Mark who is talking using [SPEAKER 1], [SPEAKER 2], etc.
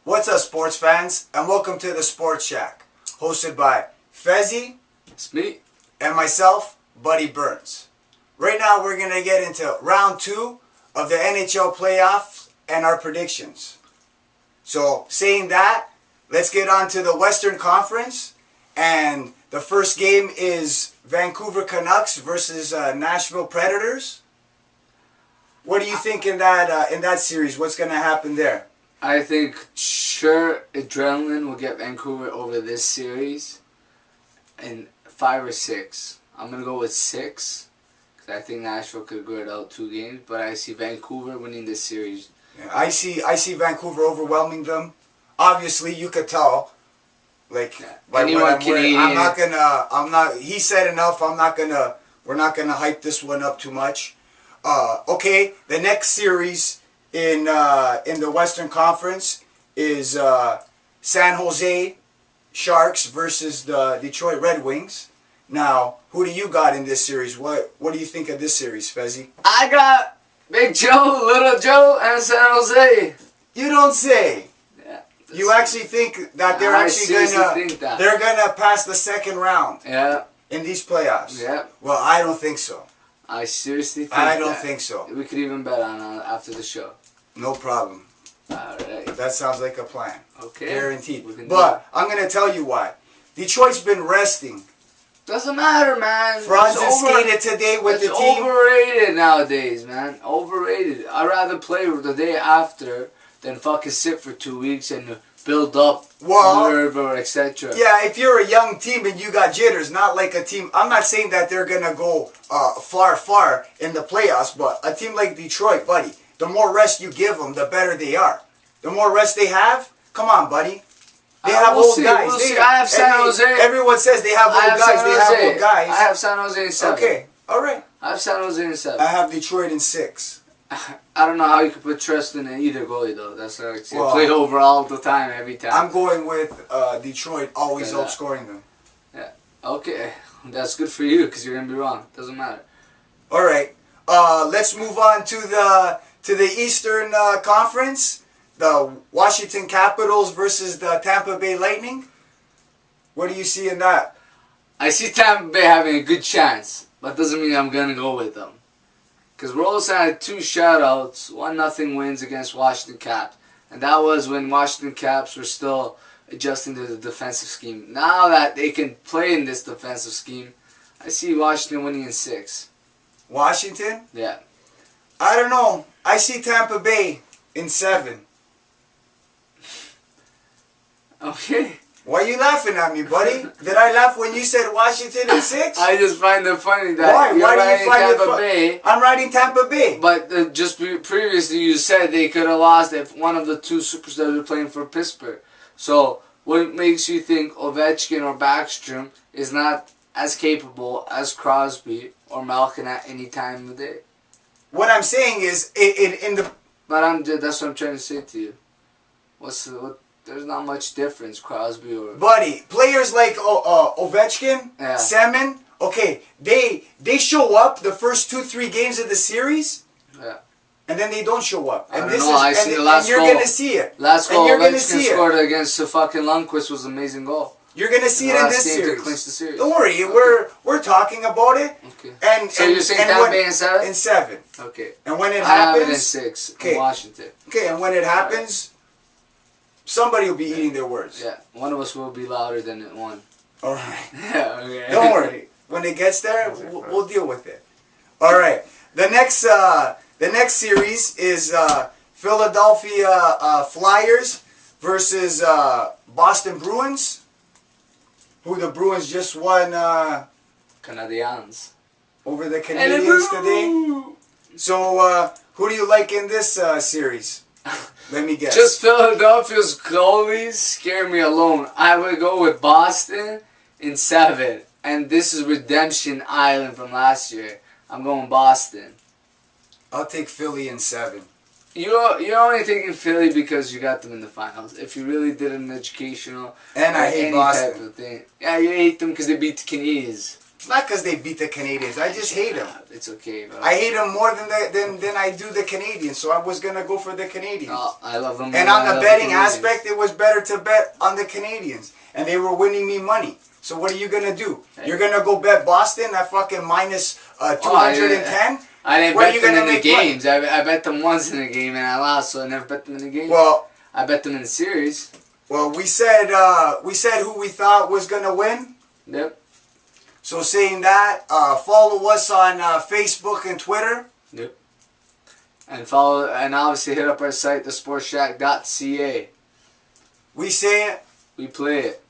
[SPEAKER 1] What's up, sports fans, and welcome to the Sports Shack, hosted by Fevzi,
[SPEAKER 2] It's me.
[SPEAKER 1] and myself, Buddy Burnz. Right now, we're going to get into round 2 of the NHL PlayOffs and our predictions. So, saying that, let's get on to the Western Conference, and the first game is Vancouver Canucks versus Nashville Predators. What do you think in that series? What's going to happen there?
[SPEAKER 2] I think sure adrenaline will get Vancouver over this series in 5 or 6. I'm going to go with 6 because I think Nashville could grit out 2 games, but I see Vancouver winning this series.
[SPEAKER 1] Yeah, I see Vancouver overwhelming them. Obviously, you could tell. Like by what I'm wearing. He said enough. We're not gonna hype this one up too much. Okay, the next series in the Western Conference is San Jose Sharks versus the Detroit Red Wings. Now, who do you got in this series? What do you think of this series, Fezzi?
[SPEAKER 2] I got Big Joe, Little Joe, and San Jose.
[SPEAKER 1] You don't say.
[SPEAKER 2] Yeah.
[SPEAKER 1] You actually think that they're gonna pass the second round?
[SPEAKER 2] Yeah.
[SPEAKER 1] In these playoffs?
[SPEAKER 2] Yeah.
[SPEAKER 1] Well, I don't think so.
[SPEAKER 2] I seriously think
[SPEAKER 1] I don't think so.
[SPEAKER 2] We could even bet on after the show.
[SPEAKER 1] No problem.
[SPEAKER 2] Alright.
[SPEAKER 1] That sounds like a plan.
[SPEAKER 2] Okay.
[SPEAKER 1] Guaranteed. But I'm going to tell you why. Detroit's been resting.
[SPEAKER 2] Doesn't matter, man.
[SPEAKER 1] Franz skated today with the team.
[SPEAKER 2] It's overrated nowadays, man. Overrated. I'd rather play the day after than fucking sit for 2 weeks and build up nerve or etc.
[SPEAKER 1] Yeah, if you're a young team and you got jitters, not like a team. I'm not saying that they're going to go far in the playoffs, but a team like Detroit, buddy, the more rest you give them, the better they are. The more rest they have, come on, buddy. They have old guys.
[SPEAKER 2] We'll see. I have San Jose.
[SPEAKER 1] Everyone says they have old guys. They have old guys.
[SPEAKER 2] I have San Jose in 7.
[SPEAKER 1] Okay, all right.
[SPEAKER 2] I have San Jose in 7.
[SPEAKER 1] I have Detroit in 6.
[SPEAKER 2] I don't know how you could put trust in either goalie, though. That's like they play over all the time, every time.
[SPEAKER 1] I'm going with Detroit always outscoring them.
[SPEAKER 2] Yeah. Okay. That's good for you because you're going to be wrong. Doesn't matter.
[SPEAKER 1] All right. Let's move on to the Eastern Conference. The Washington Capitals versus the Tampa Bay Lightning. What do you see in that?
[SPEAKER 2] I see Tampa Bay having a good chance, but doesn't mean I'm going to go with them. Because we're also had 2 shutouts, 1-0 wins against Washington Caps. And that was when Washington Caps were still adjusting to the defensive scheme. Now that they can play in this defensive scheme, I see Washington winning in 6.
[SPEAKER 1] Washington?
[SPEAKER 2] Yeah.
[SPEAKER 1] I don't know. I see Tampa Bay in 7.
[SPEAKER 2] Okay.
[SPEAKER 1] Why are you laughing at me, buddy? Did I laugh when you said Washington in 6?
[SPEAKER 2] I just find it funny that
[SPEAKER 1] Why do you find
[SPEAKER 2] Tampa Bay.
[SPEAKER 1] I'm writing Tampa Bay.
[SPEAKER 2] But just previously you said they could have lost if one of the 2 superstars were playing for Pittsburgh. So what makes you think Ovechkin or Backstrom is not as capable as Crosby or Malkin at any time of the day?
[SPEAKER 1] What I'm saying is in the.
[SPEAKER 2] But that's what I'm trying to say to you. There's not much difference, Crosby or...
[SPEAKER 1] Buddy, players like Ovechkin, Semin, okay, they show up the first 2-3 games of the series, and then they don't show up. And you're going to see it.
[SPEAKER 2] Last goal Ovechkin scored against fucking Lundqvist was an amazing goal.
[SPEAKER 1] You're going to see it in this series.
[SPEAKER 2] To clinch the series.
[SPEAKER 1] Don't worry, we're talking about it.
[SPEAKER 2] Okay. So you're saying Tampa Bay in 7?
[SPEAKER 1] In 7.
[SPEAKER 2] Okay.
[SPEAKER 1] And when it happens...
[SPEAKER 2] I have it in 6 in Washington.
[SPEAKER 1] Okay, and when it happens... Somebody will be eating their words.
[SPEAKER 2] Yeah, one of us will be louder than one.
[SPEAKER 1] All right.
[SPEAKER 2] Yeah, okay.
[SPEAKER 1] Don't worry. When it gets there, we'll deal with it. All right. The next series is Philadelphia Flyers versus Boston Bruins, who the Bruins just won
[SPEAKER 2] Canadiens
[SPEAKER 1] over the Canadiens today. So who do you like in this series? Let me guess.
[SPEAKER 2] Just Philadelphia's goalies scare me alone. I would go with Boston in 7. And this is Redemption Island from last year. I'm going Boston.
[SPEAKER 1] I'll take Philly in 7.
[SPEAKER 2] You're only taking Philly because you got them in the finals. If you really did an educational
[SPEAKER 1] and I hate Boston
[SPEAKER 2] type of thing, yeah, you hate them because they beat the Canadiens.
[SPEAKER 1] Not because they beat the Canadians. I just hate them.
[SPEAKER 2] It's okay, bro.
[SPEAKER 1] I hate them more than I do the Canadians. So I was gonna go for the Canadians.
[SPEAKER 2] I love them.
[SPEAKER 1] And on the betting aspect, it was better to bet on the Canadians, and they were winning me money. So what are you gonna do? Hey. You're gonna go bet Boston at fucking minus 210?
[SPEAKER 2] I didn't bet them in the games. I bet them once in a game and I lost, so I never bet them in the game.
[SPEAKER 1] Well,
[SPEAKER 2] I bet them in the series.
[SPEAKER 1] Well, we said who we thought was gonna win.
[SPEAKER 2] Yep.
[SPEAKER 1] So saying that, follow us on Facebook and Twitter.
[SPEAKER 2] Yep. And obviously hit up our site, thesportshack.ca.
[SPEAKER 1] We say it.
[SPEAKER 2] We play it.